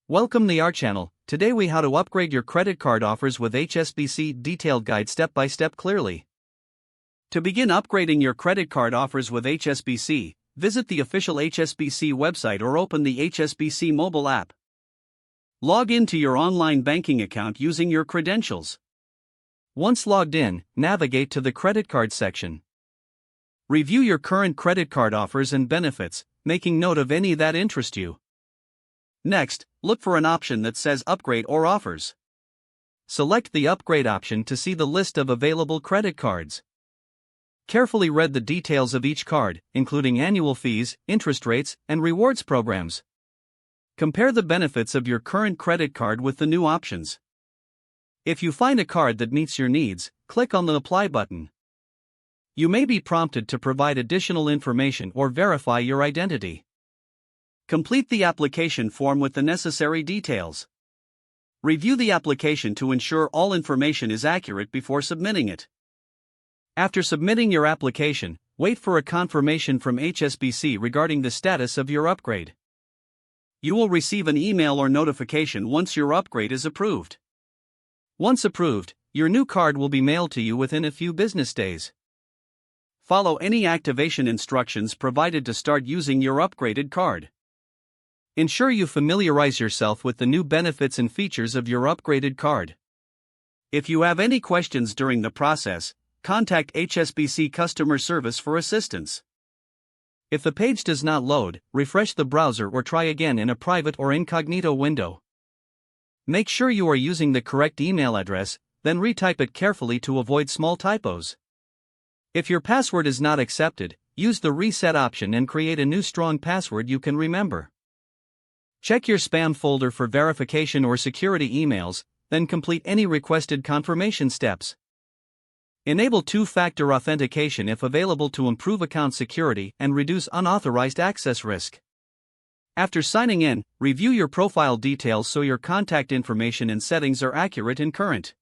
Welcome to our channel. Today we how to upgrade your credit card offers with HSBC detailed guide step by step clearly. To begin upgrading your credit card offers with HSBC, visit the official HSBC website or open the HSBC mobile app. Log into your online banking account using your credentials. Once logged in, navigate to the credit card section. Review your current credit card offers and benefits, making note of any that interest you. Next, look for an option that says Upgrade or Offers. Select the Upgrade option to see the list of available credit cards. Carefully read the details of each card, including annual fees, interest rates, and rewards programs. Compare the benefits of your current credit card with the new options. If you find a card that meets your needs, click on the Apply button. You may be prompted to provide additional information or verify your identity. Complete the application form with the necessary details. Review the application to ensure all information is accurate before submitting it. After submitting your application, wait for a confirmation from HSBC regarding the status of your upgrade. You will receive an email or notification once your upgrade is approved. Once approved, your new card will be mailed to you within a few business days. Follow any activation instructions provided to start using your upgraded card. Ensure you familiarize yourself with the new benefits and features of your upgraded card. If you have any questions during the process, contact HSBC customer service for assistance. If the page does not load, refresh the browser or try again in a private or incognito window. Make sure you are using the correct email address, then retype it carefully to avoid small typos. If your password is not accepted, use the reset option and create a new strong password you can remember. Check your spam folder for verification or security emails, then complete any requested confirmation steps. Enable two-factor authentication if available to improve account security and reduce unauthorized access risk. After signing in, review your profile details so your contact information and settings are accurate and current.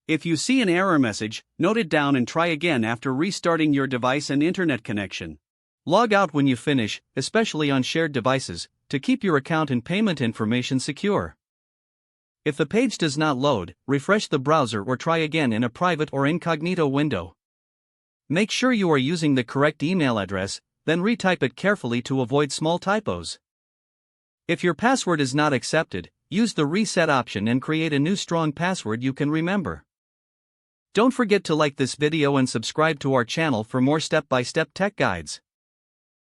If you see an error message, note it down and try again after restarting your device and internet connection. Log out when you finish, especially on shared devices, to keep your account and payment information secure. If the page does not load, refresh the browser or try again in a private or incognito window. Make sure you are using the correct email address, then retype it carefully to avoid small typos. If your password is not accepted, use the reset option and create a new strong password you can remember. Don't forget to like this video and subscribe to our channel for more step-by-step tech guides.